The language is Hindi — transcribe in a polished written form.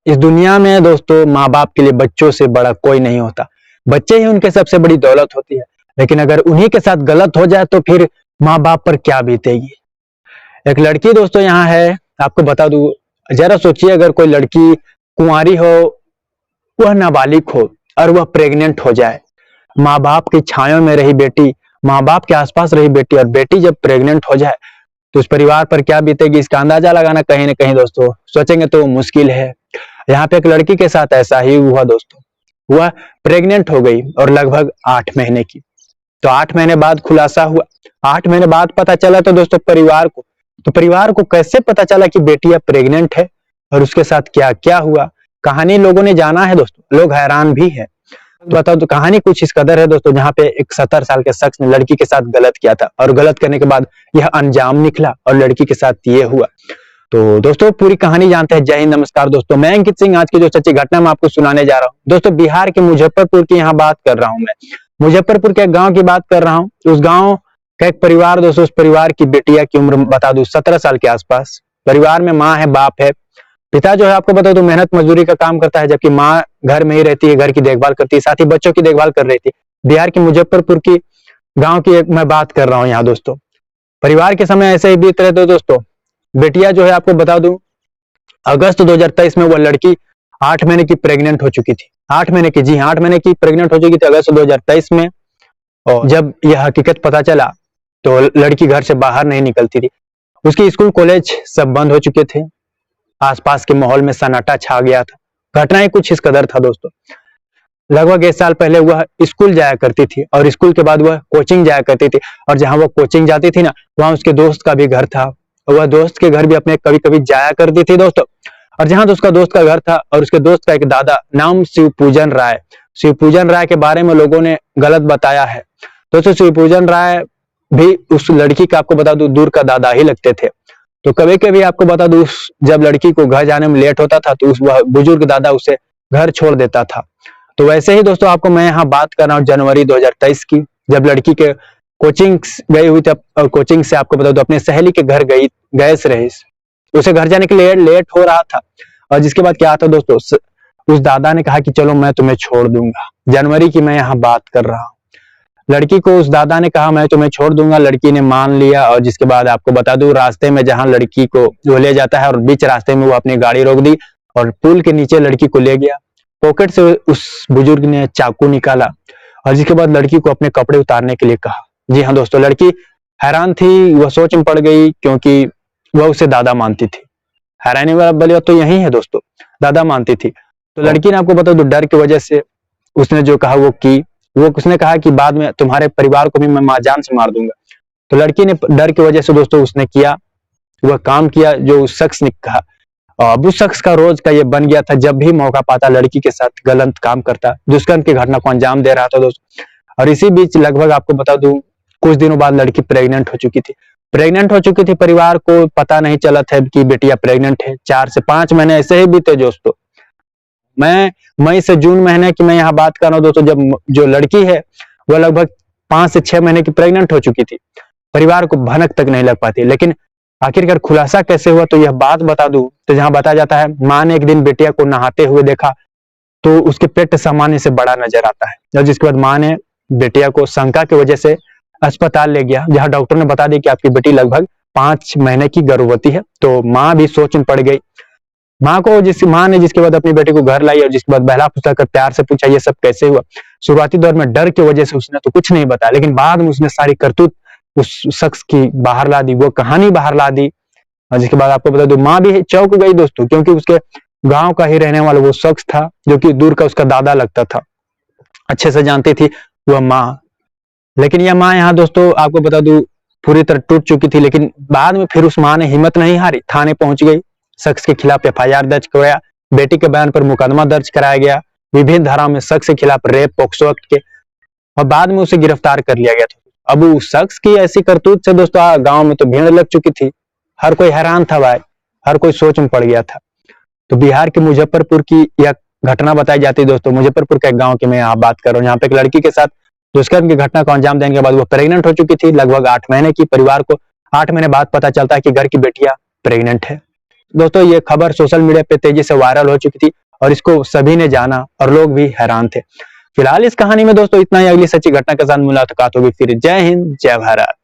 इस दुनिया में दोस्तों माँ बाप के लिए बच्चों से बड़ा कोई नहीं होता। बच्चे ही उनके सबसे बड़ी दौलत होती है। लेकिन अगर उन्हीं के साथ गलत हो जाए तो फिर माँ बाप पर क्या बीतेगी। एक लड़की दोस्तों यहाँ है, आपको बता दूं, जरा सोचिए अगर कोई लड़की कुंवारी हो, वह नाबालिग हो और वह प्रेग्नेंट हो जाए। माँ बाप की छायों में रही बेटी, माँ बाप के आसपास रही बेटी, और बेटी जब प्रेग्नेंट हो जाए तो उस परिवार पर क्या बीतेगी, इसका अंदाजा लगाना कहीं ना कहीं दोस्तों सोचेंगे तो मुश्किल है। यहाँ पे एक लड़की के साथ ऐसा ही हुआ दोस्तों। वह प्रेग्नेंट हो गई और लगभग 8 महीने की। तो 8 महीने बाद खुलासा हुआ, 8 महीने बाद पता चला तो दोस्तों परिवार को कैसे पता चला कि बेटी अब प्रेग्नेंट है और उसके साथ क्या क्या हुआ। कहानी लोगों ने जाना है दोस्तों, लोग हैरान भी है। बताओ तो कहानी कुछ इस कदर है दोस्तों, जहाँ पे एक 70 साल के शख्स ने लड़की के साथ गलत किया था और गलत करने के बाद यह अंजाम निकला और लड़की के साथ ये हुआ। तो दोस्तों पूरी कहानी जानते हैं। जय हिंद, नमस्कार दोस्तों, मैं अंकित सिंह। आज की जो सच्ची घटना मैं आपको सुनाने जा रहा हूँ दोस्तों, बिहार के मुजफ्फरपुर की यहाँ बात कर रहा हूँ मैं। मुजफ्फरपुर के एक गांव की बात कर रहा हूँ। उस गांव का एक परिवार दोस्तों, उस परिवार की बेटिया की उम्र बता दूं 17 साल के आसपास। परिवार में माँ है, बाप है। पिता जो है आपको बता दूं मेहनत मजदूरी का काम करता है, जबकि माँ घर में ही रहती है, घर की देखभाल करती है, साथ ही बच्चों की देखभाल कर रही थी। बिहार के मुजफ्फरपुर की गांव की एक मैं बात कर रहा हूँ यहाँ दोस्तों। परिवार के समय ऐसे ही बीत रहे थे दोस्तों। बेटिया जो है आपको बता दूं अगस्त 2023 में वह लड़की 8 महीने की प्रेग्नेंट हो चुकी थी। 8 महीने की, जी हाँ, 8 महीने की प्रेग्नेंट हो चुकी थी अगस्त 2023 में। और जब यह हकीकत पता चला तो लड़की घर से बाहर नहीं निकलती थी। उसके स्कूल कॉलेज सब बंद हो चुके थे। आसपास के माहौल में सन्नाटा छा गया था। घटनाएं कुछ इस कदर था दोस्तों। लगभग 1 साल पहले वह स्कूल जाया करती थी और स्कूल के बाद वह कोचिंग जाया करती थी, और जहां वह कोचिंग जाती थी ना, वहां उसके दोस्त का भी घर था। वह दोस्त के घर भी अपने कभी कभी जाया करती थी दोस्तों। और जहां तो उसका दोस्त का घर था और उसके दोस्त का एक दादा, नाम शिवपूजन राय। शिवपूजन राय के बारे में लोगों ने गलत बताया है दोस्तों। शिवपूजन राय भी उस लड़की का आपको बता दूं दूर का दादा ही लगते थे। तो कभी कभी आपको बता दूं जब लड़की को घर जाने में लेट होता था तो वह बुजुर्ग दादा उसे घर छोड़ देता था। तो वैसे ही दोस्तों आपको मैं यहाँ बात कर रहा हूँ जनवरी 2023 की, जब लड़की के कोचिंग गई हुई थी और कोचिंग से आपको बता दूं अपने सहेली के घर गए रही। उसे घर जाने के लिए लेट हो रहा था। और जिसके बाद क्या था दोस्तों, उस दादा ने कहा कि चलो मैं तुम्हें छोड़ दूंगा। जनवरी की मैं यहाँ बात कर रहा हूँ। लड़की को उस दादा ने कहा मैं तुम्हें छोड़ दूंगा। लड़की ने मान लिया और जिसके बाद आपको बता दूं रास्ते में जहां लड़की को वो ले जाता है और बीच रास्ते में वो अपनी गाड़ी रोक दी और पुल के नीचे लड़की को ले गया। पॉकेट से उस बुजुर्ग ने चाकू निकाला और जिसके बाद लड़की को अपने कपड़े उतारने के लिए कहा। जी हाँ दोस्तों, लड़की हैरान थी, वह सोच में पड़ गई क्योंकि वह उसे दादा मानती थी। हैरानी वाला बली बात तो यही है दोस्तों, दादा मानती थी। तो लड़की ने आपको बता दो डर की वजह से उसने जो कहा वो की। वो उसने कहा कि बाद में तुम्हारे परिवार को भी मैं माँ जान से मार दूंगा। तो लड़की ने डर की वजह से दोस्तों उसने किया, वह काम किया जो उस शख्स ने कहा। अब उस शख्स का रोज का ये बन गया था, जब भी मौका पाता लड़की के साथ गलत काम करता, दुष्कर्म की घटना को अंजाम दे रहा था दोस्तों। और इसी बीच लगभग आपको बता दूं कुछ दिनों बाद लड़की प्रेग्नेंट हो चुकी थी। परिवार को पता नहीं चला था कि बेटिया प्रेग्नेंट है। 4 से 5 महीने ऐसे ही बीते दोस्तों। मैं मई से जून महीने की मैं यहाँ बात कर रहा हूँ दोस्तों, जब जो लड़की है वह लगभग 5 से 6 महीने की प्रेग्नेंट हो चुकी थी। परिवार को भनक तक नहीं लग पाती। लेकिन आखिरकार खुलासा कैसे हुआ तो यह बात बता दूं तो जहां बताया जाता है मां ने एक दिन बेटिया को नहाते हुए देखा तो उसके पेट सामान्य से बड़ा नजर आता है। और जिसके बाद मां ने बेटिया को शंका की वजह से अस्पताल ले गया, जहां डॉक्टर ने बता दी कि आपकी बेटी लगभग 5 महीने की गर्भवती है। तो माँ भी सोच में पड़ गई। माँ ने जिसके बाद अपनी बेटी को घर लाई और जिसके बाद बहला फुसला कर प्यार से पूछा ये सब कैसे हुआ। शुरुआती दौर में डर की वजह से उसने तो कुछ नहीं बताया, लेकिन बाद में उसने सारी करतूत उस शख्स की बाहर ला दी, वो कहानी बाहर ला दी। और जिसके बाद आपको बता दो माँ भी चौंक गई दोस्तों, क्योंकि उसके गांव का ही रहने वाला वो शख्स था जो कि दूर का उसका दादा लगता था, अच्छे से जानती थी वह माँ। लेकिन यह माँ यहाँ दोस्तों आपको बता दूं पूरी तरह टूट चुकी थी। लेकिन बाद में फिर उस माँ ने हिम्मत नहीं हारी, थाने पहुंच गई, शख्स के खिलाफ FIR दर्ज कराया, बेटी के बयान पर मुकदमा दर्ज कराया गया विभिन्न धाराओं में शख्स के खिलाफ रेप पॉक्सो एक्ट के, और बाद में उसे गिरफ्तार कर लिया गया था। अब उस शख्स की ऐसी करतूत से दोस्तों गांव में तो भीड़ लग चुकी थी। हर कोई हैरान था भाई, हर कोई सोच में पड़ गया था। तो बिहार के मुजफ्फरपुर की यह घटना बताई जाती है दोस्तों। मुजफ्फरपुर के एक गांव की मैं यहाँ बात कर रहा हूँ, यहाँ पे एक लड़की के साथ दुष्कर्म की घटना को अंजाम देने के बाद वो प्रेग्नेंट हो चुकी थी लगभग 8 महीने की। परिवार को 8 महीने बाद पता चलता है कि घर की बेटियां प्रेग्नेंट है। दोस्तों ये खबर सोशल मीडिया पे तेजी से वायरल हो चुकी थी और इसको सभी ने जाना और लोग भी हैरान थे। फिलहाल इस कहानी में दोस्तों इतना ही। अगली सच्ची घटना के साथ मुलाकात होगी फिर। जय हिंद, जय भारत।